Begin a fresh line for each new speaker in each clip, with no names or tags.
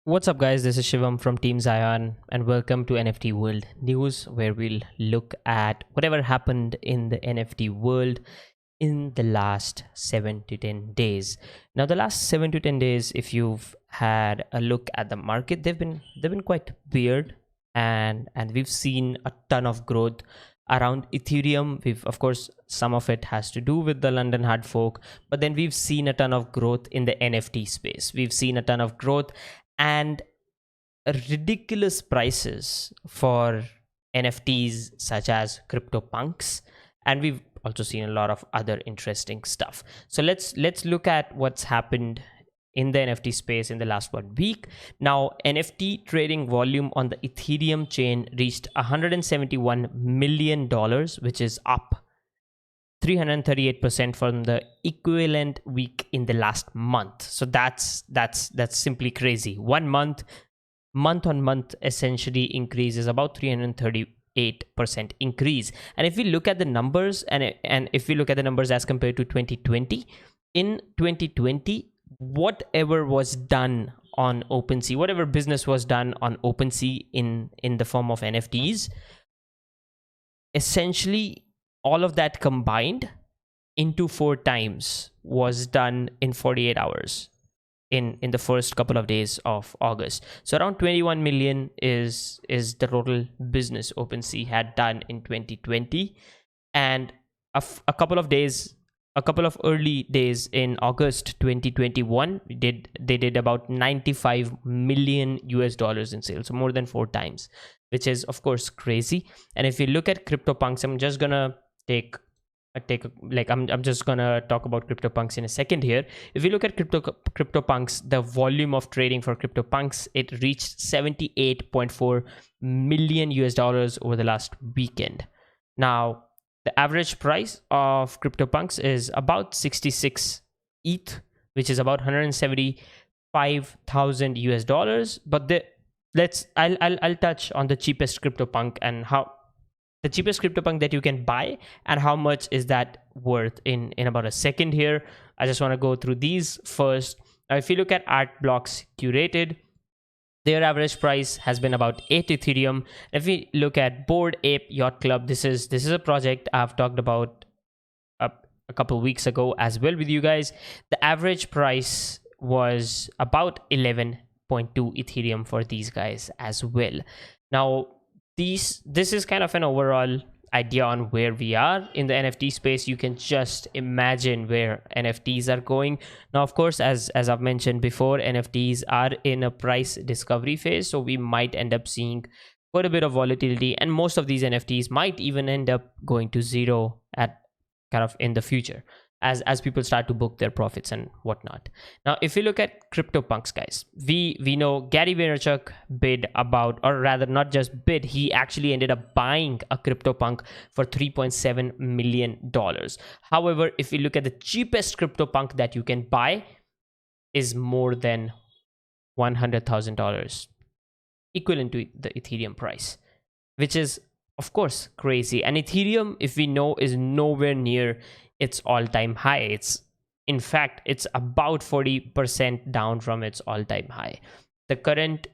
What's up, guys? This is Shivam from Team Zion, and welcome to NFT World News, where we'll look at whatever happened in the NFT world in the last 7 to 10 days. Now, the last 7 to 10 days, if you've had a look at the market, they've been quite weird, and we've seen a ton of growth around Ethereum. Of course, some of it has to do with the London hard fork, but then we've seen a ton of growth in the NFT space. We've seen a ton of growth and ridiculous prices for NFTs such as CryptoPunks, and we've also seen a lot of other interesting stuff. So let's look at what's happened in the NFT space in the last 1 week. Now, NFT trading volume on the Ethereum chain reached $171 million, which is up 338% from the equivalent week in the last month. So that's simply crazy. 1 month on month essentially increase is about 338% increase. And if we look at the numbers and if we look at the numbers as compared to 2020, in 2020, whatever was done on OpenSea, whatever business was done on OpenSea in the form of NFTs, essentially all of that combined into 4 times was done in 48 hours in the first couple of days of August. So around 21 million is the total business OpenSea had done in 2020, and a couple of early days in August 2021 they did about $95 million in sales, so more than 4 times, which is of course crazy. And if you look at CryptoPunks, I'm just gonna I'm just gonna talk about CryptoPunks in a second here. If you look at CryptoPunks, the volume of trading for CryptoPunks, it reached $78.4 million over the last weekend. Now, the average price of CryptoPunks is about 66 ETH, which is about $175,000. But I'll touch on the cheapest CryptoPunk and how the cheapest CryptoPunk that you can buy and how much is that worth in about a second here. I just want to go through these first. Now, if you look at Art Blocks Curated, their average price has been about 8 Ethereum. If we look at Bored Ape Yacht Club, this is a project I've talked about a couple weeks ago as well with you guys. The average price was about 11.2 Ethereum for these guys as well. Now, this is kind of an overall idea on where we are in the NFT space. You can just imagine where NFTs are going. Now, of course, as I've mentioned before, NFTs are in a price discovery phase, so we might end up seeing quite a bit of volatility, and most of these NFTs might even end up going to zero at kind of in the future as people start to book their profits and whatnot. Now, if you look at CryptoPunks, guys, we know Gary Vaynerchuk bid about, or rather not just bid, he actually ended up buying a CryptoPunk for $3.7 million. However, if you look at the cheapest CryptoPunk that you can buy is more than $100,000, equivalent to the Ethereum price, which is of course crazy. And Ethereum, if we know, is nowhere near its all-time high. In fact, it's about 40% down from its all-time high. The current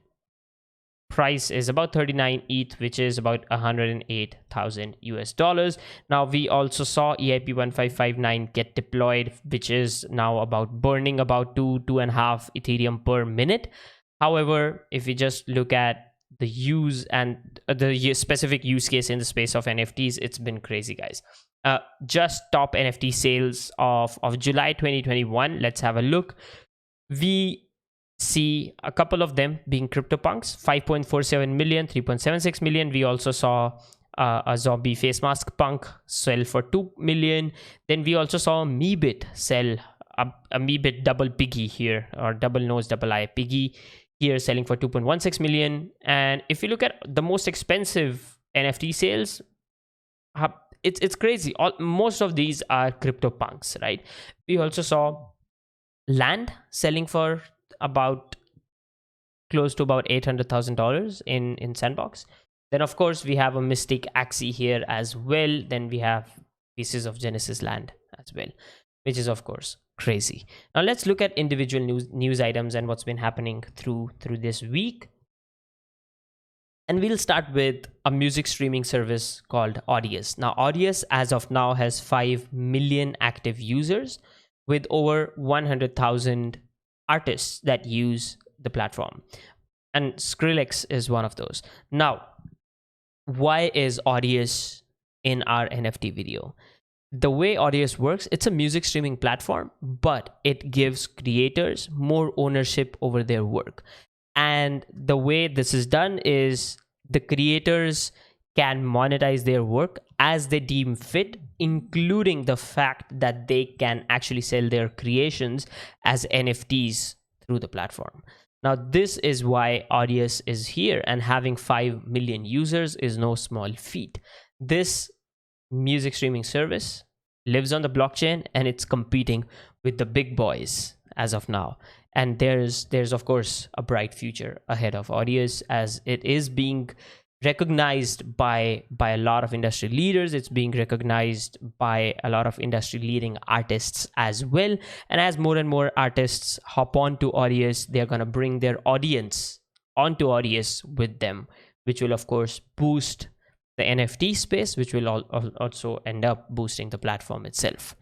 price is about 39 ETH, which is about $108,000. Now, we also saw EIP 1559 get deployed, which is now about burning about 2.5 Ethereum per minute. However, if we just look at the use and the specific use case in the space of NFTs, it's been crazy, guys. Just top NFT sales of July 2021. Let's have a look. We see a couple of them being CryptoPunks, 5.47 million, 3.76 million. We also saw a zombie face mask punk sell for 2 million. Then we also saw Meebit sell a Meebit double piggy here, or double nose double eye piggy here, selling for 2.16 million. And if you look at the most expensive NFT sales, it's crazy. Most of these are CryptoPunks, right? We also saw land selling for about close to about $800,000 in Sandbox. Then of course we have a Mystic Axie here as well. Then we have pieces of Genesis land as well, which is of course crazy. Now let's look at individual news items and what's been happening through this week. And we'll start with a music streaming service called Audius. Now, Audius, as of now, has 5 million active users with over 100,000 artists that use the platform. And Skrillex is one of those. Now, why is Audius in our NFT video? The way Audius works, it's a music streaming platform, but it gives creators more ownership over their work. And the way this is done is the creators can monetize their work as they deem fit, including the fact that they can actually sell their creations as NFTs through the platform. Now, this is why Audius is here, and having 5 million users is no small feat. This music streaming service lives on the blockchain, and it's competing with the big boys as of now. And there's of course a bright future ahead of Audius, as it is being recognized by a lot of industry leaders. It's being recognized by a lot of industry leading artists as well. And as more and more artists hop onto Audius, they're going to bring their audience onto Audius with them, which will of course boost the NFT space, which will also end up boosting the platform itself.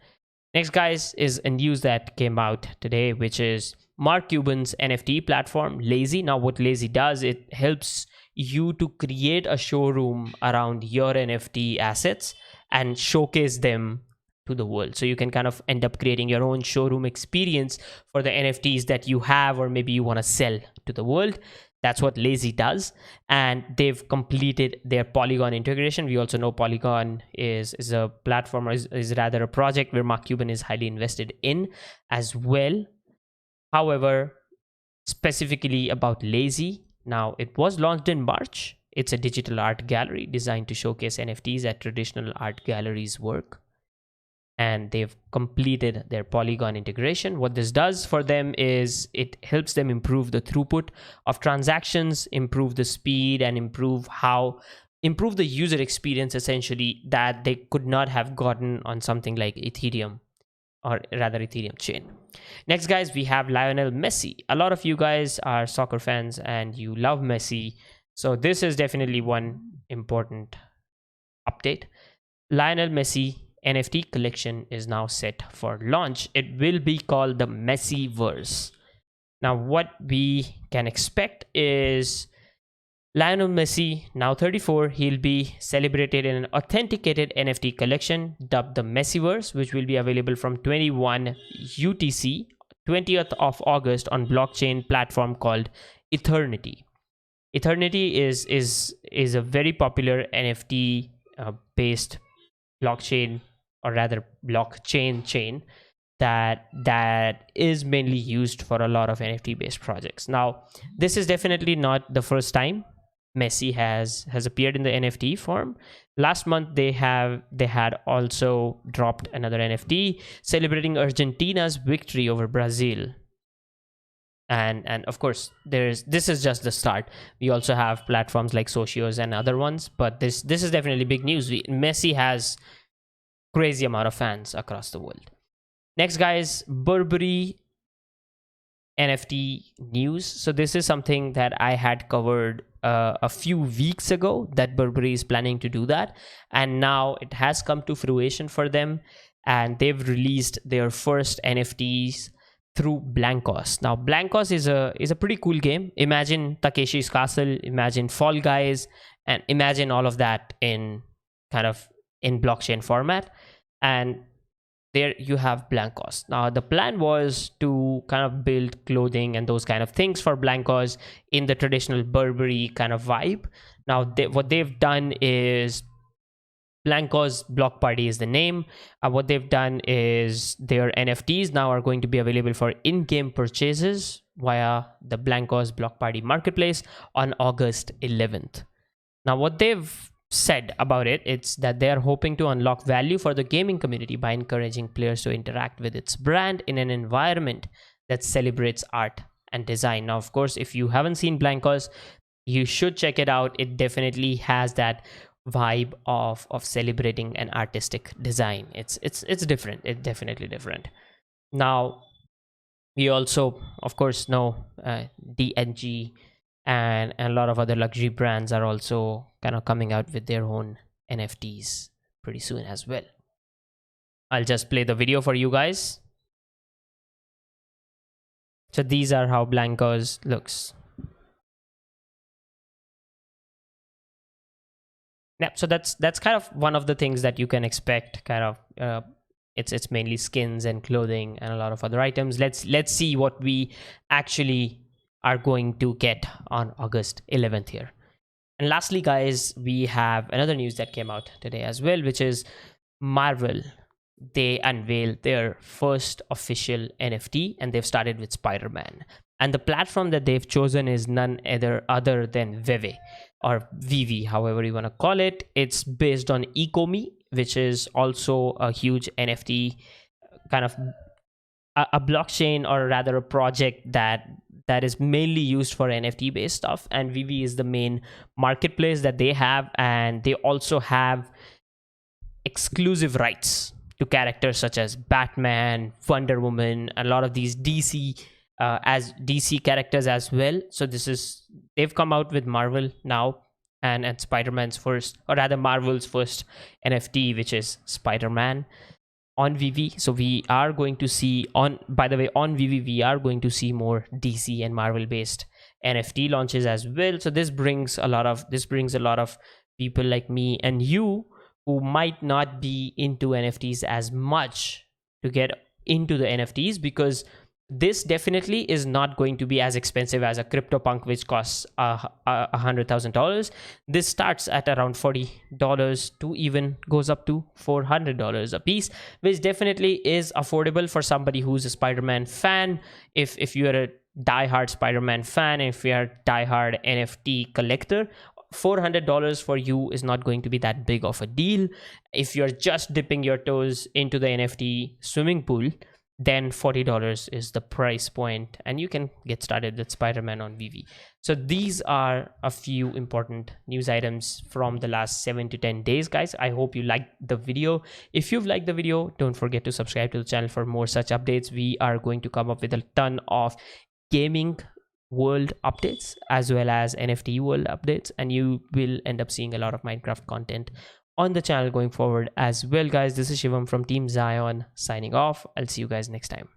Next, guys, is a news that came out today, which is Mark Cuban's NFT platform, Lazy. Now, what Lazy does, it helps you to create a showroom around your NFT assets and showcase them to the world. So you can kind of end up creating your own showroom experience for the NFTs that you have, or maybe you want to sell to the world. That's what Lazy does. And they've completed their Polygon integration. We also know Polygon is a platform, or is rather a project where Mark Cuban is highly invested in as well. However, specifically about Lazy, now it was launched in March. It's a digital art gallery designed to showcase NFTs at traditional art galleries' work. And they've completed their Polygon integration. What this does for them is it helps them improve the throughput of transactions, improve the speed, and improve the user experience, essentially, that they could not have gotten on something like Ethereum, or rather Ethereum chain. Next, guys, we have Lionel Messi. A lot of you guys are soccer fans and you love Messi. So this is definitely one important update. Lionel Messi NFT collection is now set for launch. It will be called the Messiverse. Now, what we can expect is Lionel Messi, now 34, he'll be celebrated in an authenticated NFT collection dubbed the Messiverse, which will be available from 21 UTC, 20th of August, on blockchain platform called Eternity. Eternity is a very popular NFT based blockchain, or rather blockchain chain that is mainly used for a lot of NFT based projects. Now, this is definitely not the first time Messi has appeared in the NFT form. Last month they had also dropped another NFT celebrating Argentina's victory over Brazil. And of course, this is just the start. We also have platforms like Socios and other ones, but this is definitely big news. Messi has crazy amount of fans across the world. Next, guys, Burberry NFT news. So this is something that I had covered a few weeks ago, that Burberry is planning to do that, and now it has come to fruition for them, and they've released their first NFTs through Blankos. Now, Blankos is a pretty cool game. Imagine Takeshi's Castle, imagine Fall Guys, and imagine all of that in blockchain format. And there you have Blankos. Now, the plan was to kind of build clothing and those kind of things for Blankos in the traditional Burberry kind of vibe. Now, what they've done is, Blankos Block Party is the name. What they've done is their NFTs now are going to be available for in-game purchases via the Blankos Block Party marketplace on August 11th. Now, what they've said about it's that they're hoping to unlock value for the gaming community by encouraging players to interact with its brand in an environment that celebrates art and design. Now, of course, if you haven't seen Blankos, you should check it out. It definitely has that vibe of celebrating an artistic design. It's different. It's definitely different. Now, we also, of course, know DNG and a lot of other luxury brands are also kind of coming out with their own NFTs pretty soon as well. I'll just play the video for you guys. So these are how Blankos looks. Yeah, so that's kind of one of the things that you can expect. Kind of, it's mainly skins and clothing and a lot of other items. Let's see what we actually are going to get on August 11th here. And lastly, guys, we have another news that came out today as well, which is Marvel. They unveiled their first official NFT, and they've started with Spider-Man. And the platform that they've chosen is none other than Vive, or Vivi, however you want to call it. It's based on Ecomi, which is also a huge NFT kind of a blockchain, or rather a project that is mainly used for NFT based stuff. And Vivi is the main marketplace that they have, and they also have exclusive rights to characters such as Batman, Wonder Woman, a lot of these DC as DC characters as well. So they've come out with Marvel now, and Spider-Man's first, or rather Marvel's first NFT, which is Spider-Man on Vivi. So we are going to see by the way, on Vivi, we are going to see more DC and Marvel based NFT launches as well. So this brings a lot of people like me and you who might not be into NFTs as much to get into the NFTs, because this definitely is not going to be as expensive as a CryptoPunk, which costs $100,000. This starts at around $40 to even goes up to $400 a piece, which definitely is affordable for somebody who's a Spider-Man fan. If you're a diehard Spider-Man fan, if you're a diehard NFT collector, $400 for you is not going to be that big of a deal. If you're just dipping your toes into the NFT swimming pool, then $40 is the price point, and you can get started with Spider-Man on Vivi. So these are a few important news items from the last 7 to 10 days, guys. I hope you liked the video. If you've liked the video, don't forget to subscribe to the channel for more such updates. We are going to come up with a ton of gaming world updates as well as NFT world updates, and you will end up seeing a lot of Minecraft content on the channel going forward as well, guys. This is Shivam from Team Zion signing off. I'll see you guys next time.